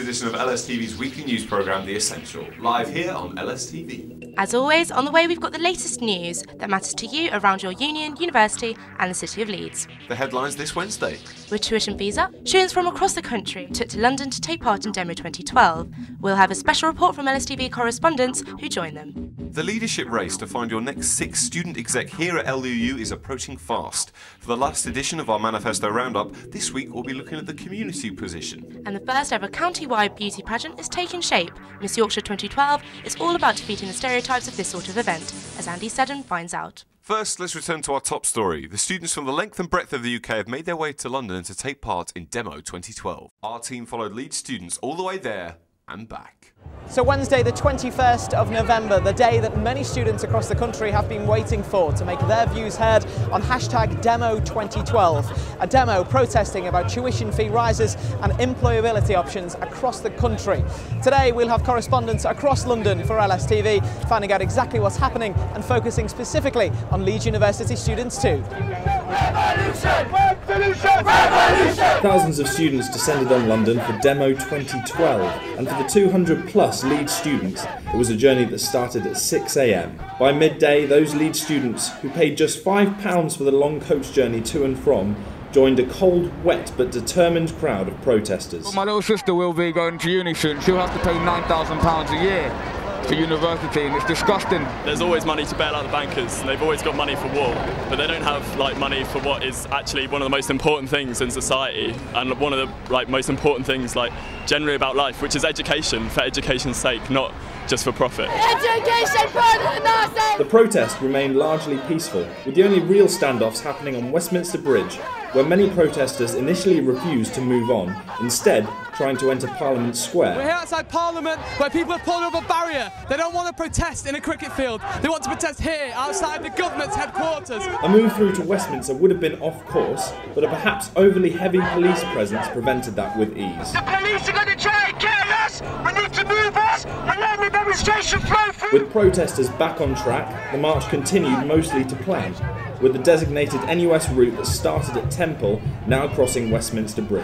edition of LSTV's weekly news programme, The Essential, live here on LSTV. As always, on the way we've got the latest news that matters to you around your union, university and the City of Leeds. The headlines this Wednesday. With tuition fees up, students from across the country took to London to take part in Demo 2012. We'll have a special report from LSTV correspondents who joined them. The leadership race to find your next 6 student exec here at LUU is approaching fast. For the last edition of our Manifesto Roundup, this week we'll be looking at the community position. And the first ever county-wide beauty pageant is taking shape. Miss Yorkshire 2012 is all about defeating the stereotypes of this sort of event, as Andy Seddon finds out. First, let's return to our top story. The students from the length and breadth of the UK have made their way to London to take part in Demo 2012. Our team followed Leeds students all the way there and back. So Wednesday the 21st of November, the day that many students across the country have been waiting for to make their views heard on hashtag Demo 2012. A demo protesting about tuition fee rises and employability options across the country. Today we'll have correspondents across London for LSTV, finding out exactly what's happening and focusing specifically on Leeds University students too. Revolution! Revolution! Revolution! Thousands of students descended on London for Demo 2012, and for the 200+ Leeds students, it was a journey that started at 6 AM. By midday, those Leeds students, who paid just £5 for the long coach journey to and from, joined a cold, wet but determined crowd of protesters. Well, my little sister will be going to uni soon. She'll have to pay £9,000 a year for university, and it's disgusting. There's always money to bail out the bankers. They've always got money for war, but they don't have money for what is actually one of the most important things in society, and one of the most important things generally about life, which is education, for education's sake, not just for profit. Education for nothing! The protest remained largely peaceful, with the only real standoffs happening on Westminster Bridge, where many protesters initially refused to move on, instead trying to enter Parliament Square. We're here outside Parliament, where people have pulled up a barrier. They don't want to protest in a cricket field. They want to protest here, outside the government's headquarters. A move through to Westminster would have been off course, but a perhaps overly heavy police presence prevented that with ease. The police are going to try and kill us! We need to move us and let the demonstration flow through! With protesters back on track, the march continued mostly to plan, with the designated NUS route that started at Temple now crossing Westminster Bridge.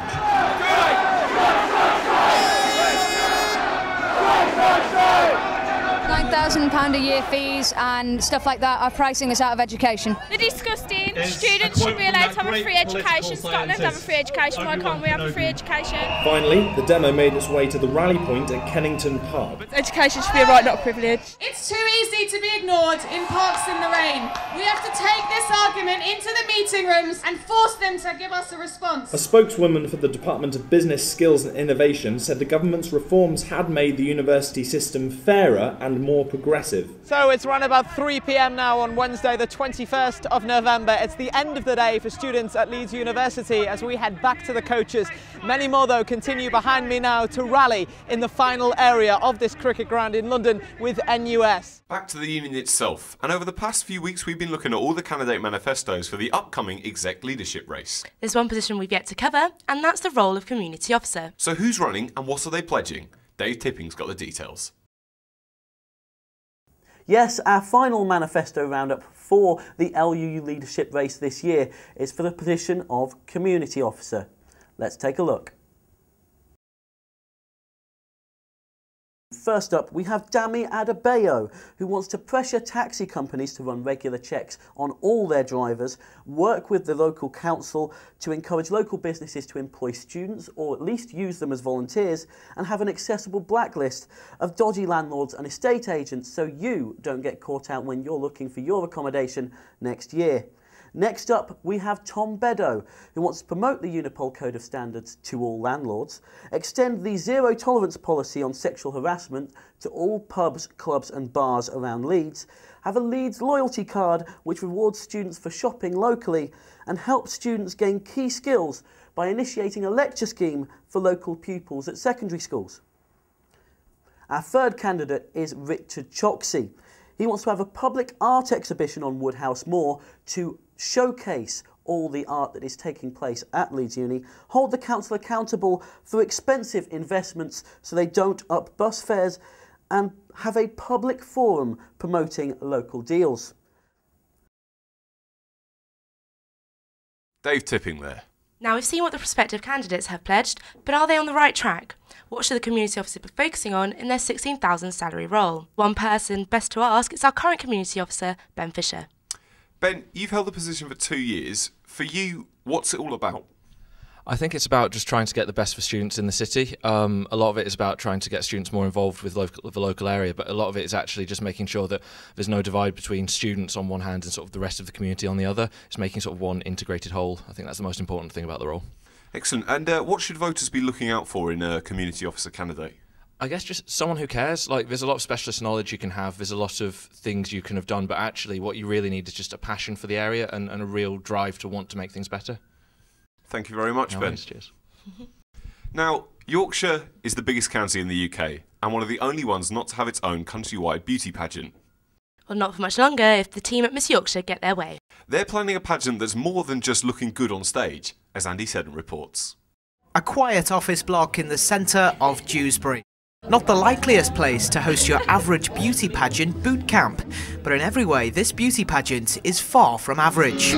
£9,000 a year fees and stuff like that are pricing us out of education. They're disgusting. Students should be allowed to have a free education. Scotland have a free education. Why can't we have a free education? Finally, the demo made its way to the rally point at Kennington Park. Education should be a right, not a privilege. It's too easy to be ignored in parks in the rain. We have to take this argument into the meeting rooms and force them to give us a response. A spokeswoman for the Department of Business, Skills and Innovation said the government's reforms had made the university system fairer and more progressive. So it's around about 3 PM now on Wednesday the 21st of November. It's the end of the day for students at Leeds University as we head back to the coaches. Many more though continue behind me now to rally in the final area of this cricket ground in London with NUS. Back to the union itself, and over the past few weeks we've been looking at all the candidate manifestos for the upcoming exec leadership race. There's one position we've yet to cover, and that's the role of community officer. So who's running and what are they pledging? Dave Tipping's got the details. Yes, our final manifesto roundup for the LUU leadership race this year is for the position of community officer. Let's take a look. First up, we have Dami Adebayo, who wants to pressure taxi companies to run regular checks on all their drivers, work with the local council to encourage local businesses to employ students or at least use them as volunteers, and have an accessible blacklist of dodgy landlords and estate agents so you don't get caught out when you're looking for your accommodation next year. Next up, we have Tom Beddoe, who wants to promote the Unipol Code of Standards to all landlords, extend the zero tolerance policy on sexual harassment to all pubs, clubs and bars around Leeds, have a Leeds loyalty card which rewards students for shopping locally, and help students gain key skills by initiating a lecture scheme for local pupils at secondary schools. Our third candidate is Richard Choksey. He wants to have a public art exhibition on Woodhouse Moor to showcase all the art that is taking place at Leeds Uni, hold the council accountable for expensive investments so they don't up bus fares, and have a public forum promoting local deals. Dave Tipping there. Now, we've seen what the prospective candidates have pledged, but are they on the right track? What should the community officer be focusing on in their £16,000 salary role? One person best to ask is our current community officer, Ben Fisher. Ben, you've held the position for 2 years. For you, what's it all about? I think it's about just trying to get the best for students in the city. A lot of it is about trying to get students more involved with the local area, but a lot of it is actually just making sure that there's no divide between students on one hand and sort of the rest of the community on the other. It's making sort of one integrated whole. I think that's the most important thing about the role. Excellent. And what should voters be looking out for in a community officer candidate? I guess just someone who cares. Like, there's a lot of specialist knowledge you can have, there's a lot of things you can have done, but actually what you really need is just a passion for the area and a real drive to want to make things better. Thank you very much, Ben. Worries, cheers. Now, Yorkshire is the biggest county in the UK and one of the only ones not to have its own countrywide beauty pageant. Well, not for much longer if the team at Miss Yorkshire get their way. They're planning a pageant that's more than just looking good on stage, as Andy Seddon reports. A quiet office block in the centre of Dewsbury. Not the likeliest place to host your average beauty pageant boot camp, but in every way this beauty pageant is far from average.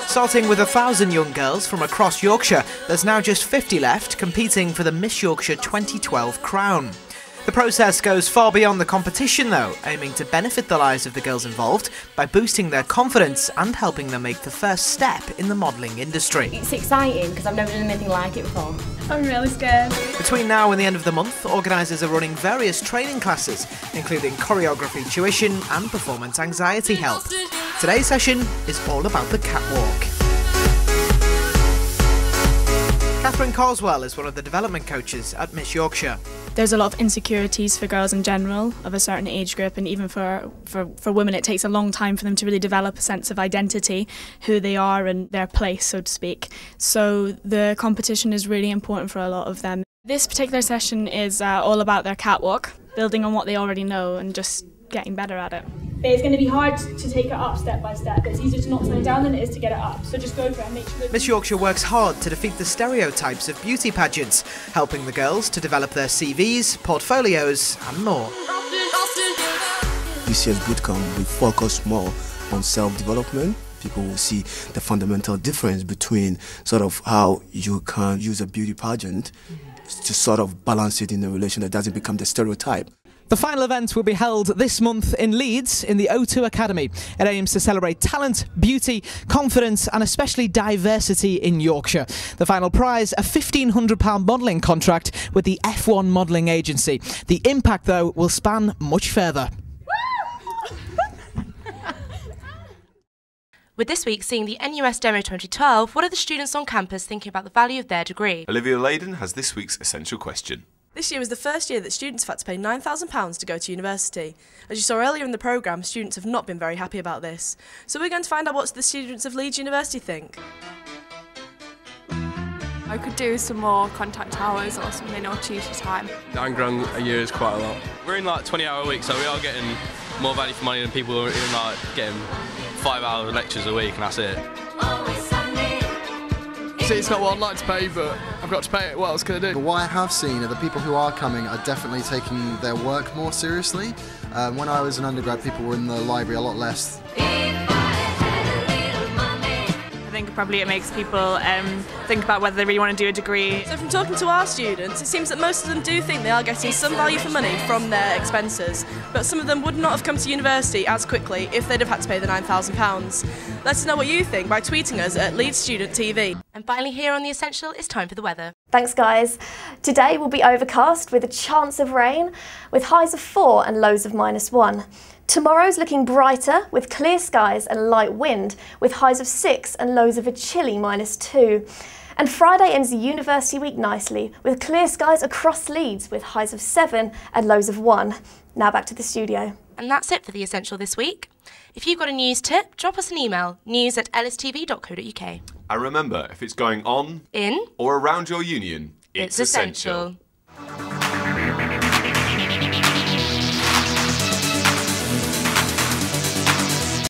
Starting with 1,000 young girls from across Yorkshire, there's now just 50 left competing for the Miss Yorkshire 2012 crown. The process goes far beyond the competition though, aiming to benefit the lives of the girls involved by boosting their confidence and helping them make the first step in the modelling industry. It's exciting because I've never done anything like it before. I'm really scared. Between now and the end of the month, organisers are running various training classes, including choreography tuition and performance anxiety help. Today's session is all about the catwalk. Catherine Carswell is one of the development coaches at Miss Yorkshire. There's a lot of insecurities for girls in general of a certain age group, and even for women it takes a long time for them to really develop a sense of identity, who they are and their place, so to speak. So the competition is really important for a lot of them. This particular session is all about their catwalk, building on what they already know and just getting better at it. It's going to be hard to take it up step by step. It's easier to knock something down than it is to get it up. So just go for it and make sure. Miss Yorkshire works hard to defeat the stereotypes of beauty pageants, helping the girls to develop their CVs, portfolios and more. This year's bootcamp will focus more on self-development. People will see the fundamental difference between sort of how you can use a beauty pageant to sort of balance it in a relation that doesn't become the stereotype. The final event will be held this month in Leeds in the O2 Academy. It aims to celebrate talent, beauty, confidence and especially diversity in Yorkshire. The final prize, a £1,500 modelling contract with the F1 modelling agency. The impact though will span much further. With this week seeing the NUS Demo 2012, what are the students on campus thinking about the value of their degree? Olivia Layden has this week's essential question. This year was the first year that students have had to pay £9,000 to go to university. As you saw earlier in the programme, students have not been very happy about this. So we're going to find out what the students of Leeds University think. I could do some more contact hours or something, or tutor time. £9 a year is quite a lot. We're in like 20-hour weeks, so we are getting more value for money than people who are in like getting 5-hour lectures a week, and that's it. See, it's not what I'd like to pay, but I've got to pay it. What else could I do? But what I have seen are the people who are coming are definitely taking their work more seriously. When I was an undergrad, people were in the library a lot less. I think probably it makes people think about whether they really want to do a degree. So from talking to our students, it seems that most of them do think they are getting some value for money from their expenses, but some of them would not have come to university as quickly if they'd have had to pay the £9,000. Let us know what you think by tweeting us at Leeds Student TV. And finally here on The Essential, it's time for the weather. Thanks guys. Today will be overcast with a chance of rain, with highs of 4 and lows of -1. Tomorrow's looking brighter with clear skies and light wind, with highs of 6 and lows of a chilly -2. And Friday ends the university week nicely, with clear skies across Leeds, with highs of 7 and lows of 1. Now back to the studio. And that's it for The Essential this week. If you've got a news tip, drop us an email, news@lstv.co.uk. And remember, if it's going on, in, or around your union, it's essential.